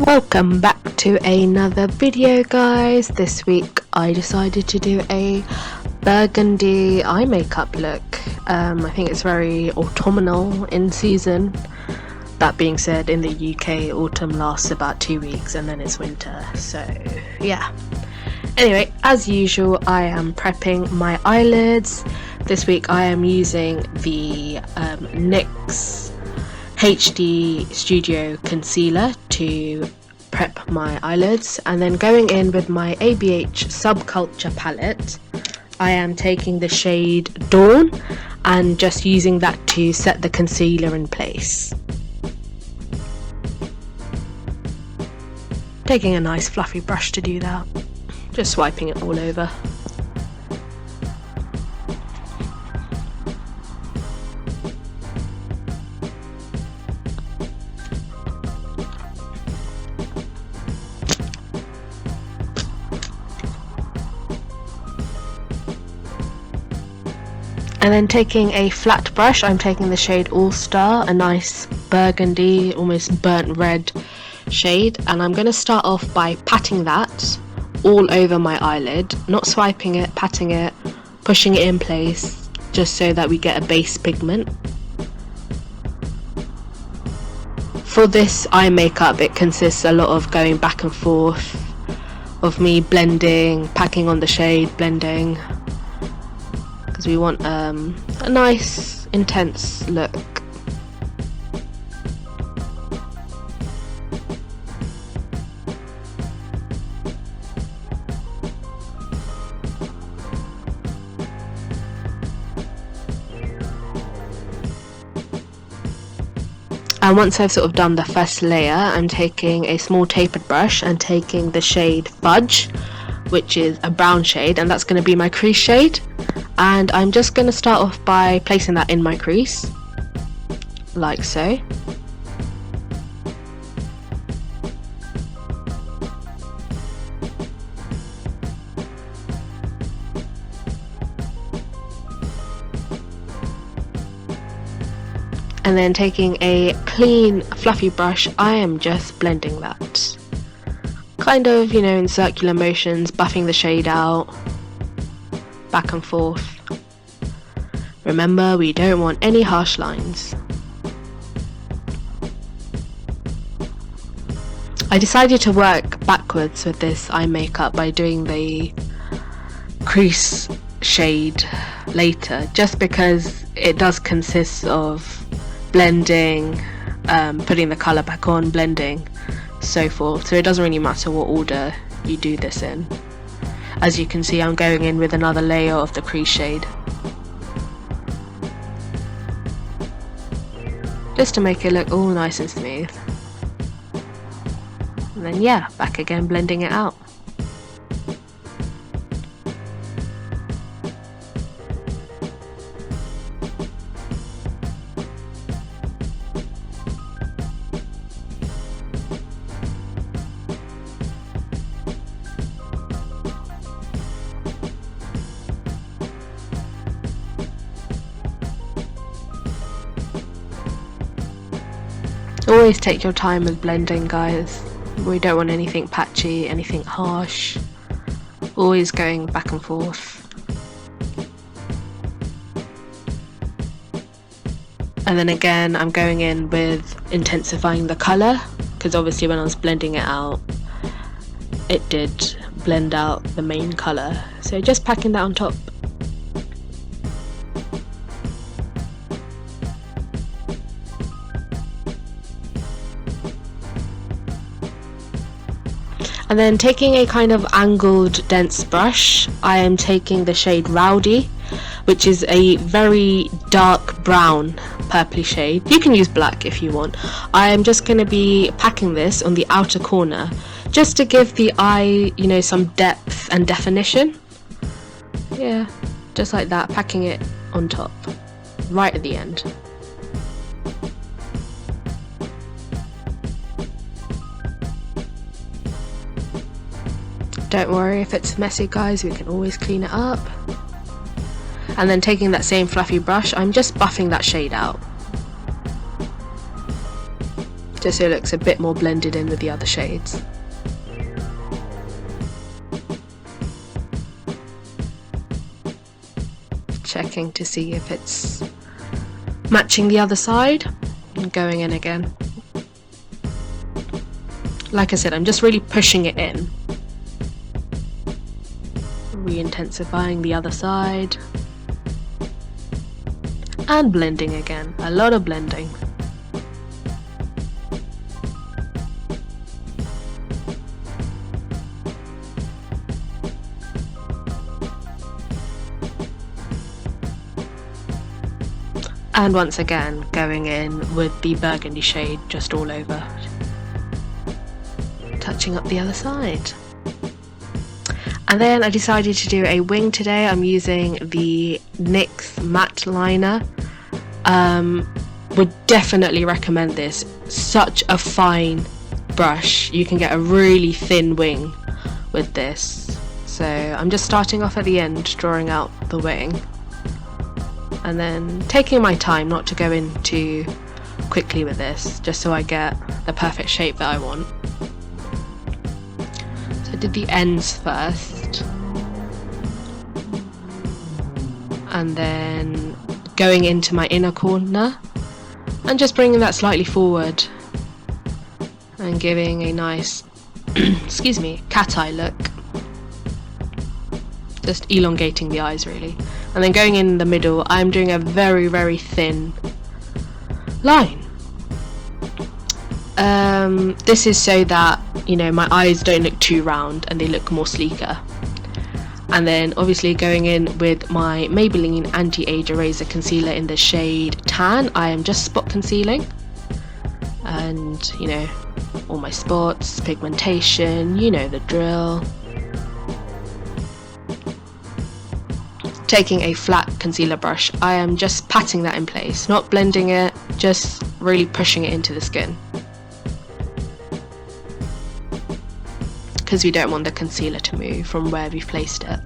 Welcome back to another video, guys. This week I decided to do a burgundy eye makeup look. I think it's very autumnal in season. That being said, in the UK autumn lasts about 2 weeks and then it's winter, so yeah. Anyway, as usual, I am prepping my eyelids. This week I am using the NYX HD Studio Concealer to prep my eyelids, and then going in with my ABH Subculture palette, I am taking the shade Dawn and just using that to set the concealer in place. Taking a nice fluffy brush to do that, just swiping it all over. And then taking a flat brush, I'm taking the shade All Star, a nice burgundy, almost burnt red shade, and I'm going to start off by patting that all over my eyelid, not swiping it, patting it, pushing it in place, just so that we get a base pigment. For this eye makeup, it consists a lot of going back and forth, of me blending, packing on the shade, blending, because we want a nice intense look. And once I've sort of done the first layer, I'm taking a small tapered brush and taking the shade Fudge, which is a brown shade, and that's going to be my crease shade. And I'm just going to start off by placing that in my crease, like so. And then taking a clean fluffy brush, I am just blending that. Kind of, you know, in circular motions, buffing the shade out, back and forth. Remember, we don't want any harsh lines. I decided to work backwards with this eye makeup by doing the crease shade later, just because it does consist of blending, putting the colour back on, blending, so forth. So it doesn't really matter what order you do this in. As you can see, I'm going in with another layer of the crease shade, just to make it look all nice and smooth. And then yeah, back again, blending it out. Always take your time with blending, guys. We don't want anything patchy, anything harsh. Always going back and forth. And then again, I'm going in with intensifying the colour, because obviously when I was blending it out, it did blend out the main colour. So just packing that on top. And then taking a kind of angled dense brush, I am taking the shade Rowdy, which is a very dark brown purpley shade. You can use black if you want. I am just going to be packing this on the outer corner, just to give the eye, you know, some depth and definition. Yeah, just like that, packing it on top, right at the end. Don't worry if it's messy, guys, we can always clean it up. And then taking that same fluffy brush, I'm just buffing that shade out. just so it looks a bit more blended in with the other shades. Checking to see if it's matching the other side and going in again. Like I said, I'm just really pushing it in, re-intensifying the other side and blending again. A lot of blending. And once again, going in with the burgundy shade just all over. Touching up the other side. And then I decided to do a wing today. I'm using the NYX matte liner. Would definitely recommend this. Such a fine brush. You can get a really thin wing with this. So I'm just starting off at the end, drawing out the wing. And then taking my time not to go in too quickly with this, just so I get the perfect shape that I want. So I did the ends first, and then going into my inner corner and just bringing that slightly forward and giving a nice excuse me, cat eye look. Just elongating the eyes really. And then going in the middle, I'm doing a very, very thin line. This is so that, you know, my eyes don't look too round and they look more sleeker. And then obviously going in with my Maybelline Anti-Age Eraser Concealer in the shade Tan. I am just spot concealing. And, you know, all my spots, pigmentation, you know the drill. Taking a flat concealer brush, I am just patting that in place, not blending it, just really pushing it into the skin, because we don't want the concealer to move from where we've placed it.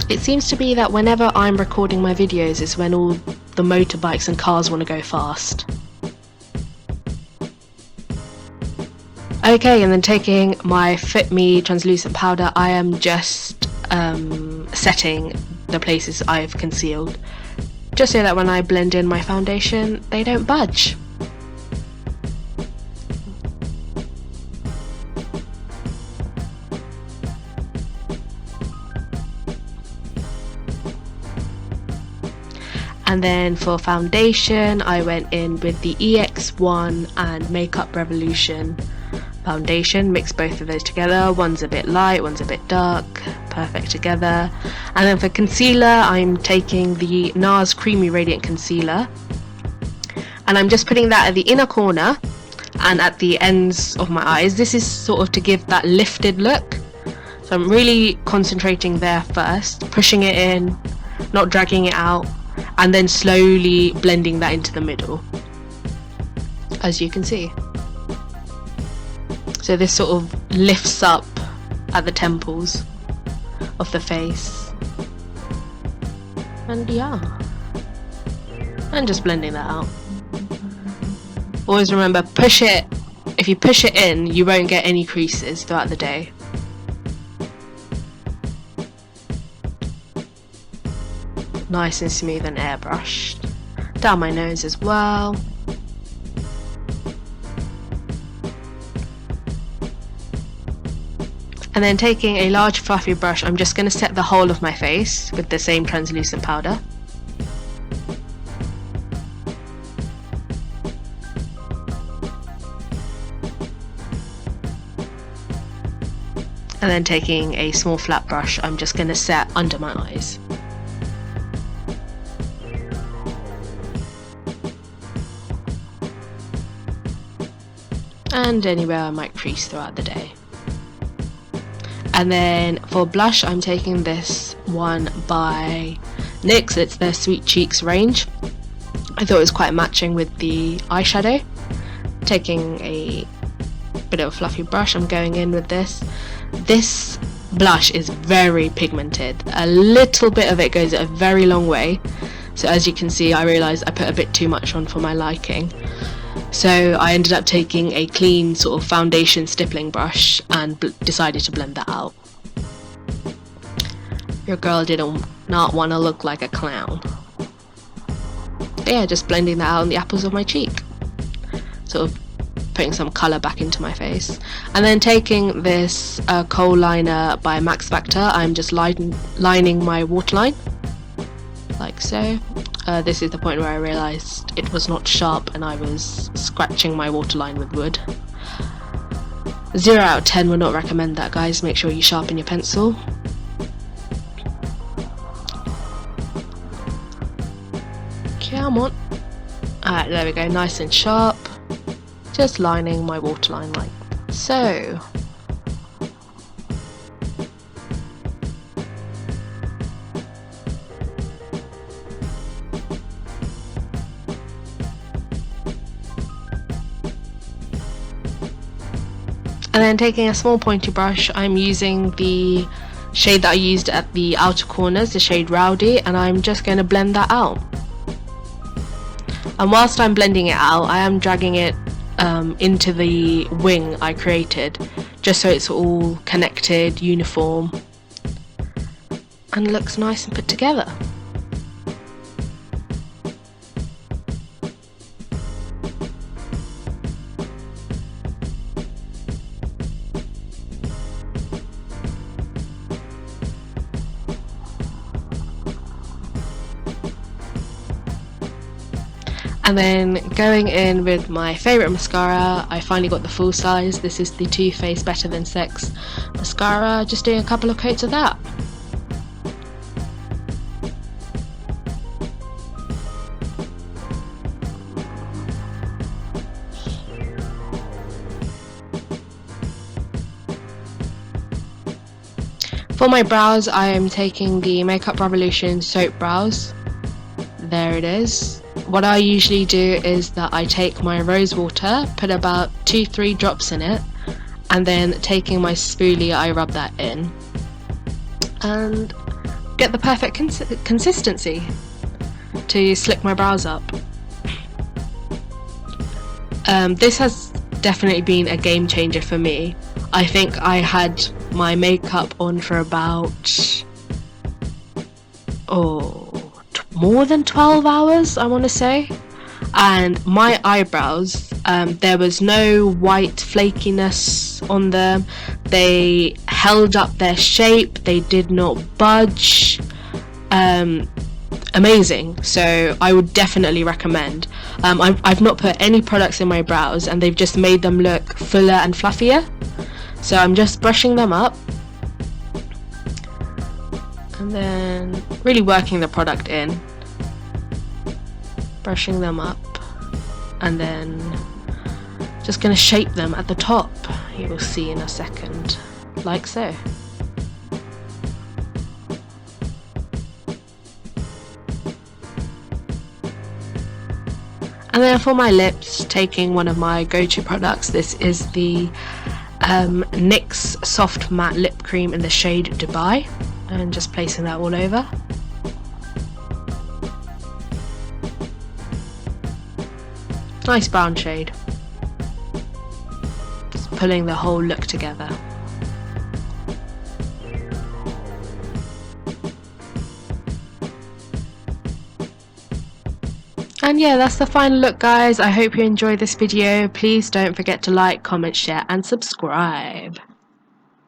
It seems to be that whenever I'm recording my videos is when all the motorbikes and cars want to go fast. Okay, and then taking my Fit Me translucent powder, I am just setting the places I've concealed, just so that when I blend in my foundation, they don't budge. And then for foundation, I went in with the EX1 and Makeup Revolution foundation, mixed both of those together. One's a bit light, one's a bit dark, perfect together. And then for concealer, I'm taking the Nars Creamy Radiant Concealer, and I'm just putting that at the inner corner and at the ends of my eyes. This is sort of to give that lifted look. So I'm really concentrating there first, pushing it in, not dragging it out, and then slowly blending that into the middle, as you can see. So this sort of lifts up at the temples of the face. And yeah, and just blending that out. Always remember, push it. If you push it in, you won't get any creases throughout the day. Nice and smooth and airbrushed. Down my nose as well. And then taking a large fluffy brush, I'm just going to set the whole of my face with the same translucent powder. And then taking a small flat brush, I'm just going to set under my eyes. And anywhere I might crease throughout the day. And then for blush, I'm taking this one by NYX. It's their Sweet Cheeks range. I thought it was quite matching with the eyeshadow. Taking a bit of a fluffy brush, I'm going in with this. This blush is very pigmented. A little bit of it goes a very long way. So as you can see, I realised I put a bit too much on for my liking. So I ended up taking a clean sort of foundation stippling brush and decided to blend that out. Your girl did not want to look like a clown. But yeah, just blending that out on the apples of my cheek. Sort of putting some colour back into my face. And then taking this kohl liner by MaxFactor, I'm just lining my waterline. Like so. This is the point where I realised it was not sharp and I was scratching my waterline with wood. 0 out of 10 would not recommend that, guys. Make sure you sharpen your pencil. Come on. Alright, there we go, nice and sharp. Just lining my waterline like so. And then taking a small pointy brush, I'm using the shade that I used at the outer corners, the shade Rowdy, and I'm just going to blend that out. And whilst I'm blending it out, I am dragging it into the wing I created, just so it's all connected, uniform, and looks nice and put together. And then going in with my favourite mascara, I finally got the full size. This is the Too Faced Better Than Sex mascara, just doing a couple of coats of that. For my brows, I am taking the Makeup Revolution Soap Brows. There it is. What I usually do is that I take my rose water, put about 2-3 drops in it, and then taking my spoolie I rub that in and get the perfect consistency to slick my brows up. This has definitely been a game changer for me. I think I had my makeup on for about more than 12 hours, I want to say, and my eyebrows, there was no white flakiness on them. They held up their shape, they did not budge. Amazing. So I would definitely recommend. I've not put any products in my brows and they've just made them look fuller and fluffier. So I'm just brushing them up and then really working the product in, brushing them up, and then just going to shape them at the top. You will see in a second, like so. And then for my lips, taking one of my go-to products. This is the NYX Soft Matte Lip Cream in the shade Dubai, and just placing that all over. Nice brown shade. Just pulling the whole look together. And yeah, that's the final look, guys. I hope you enjoyed this video. Please don't forget to like, comment, share and subscribe.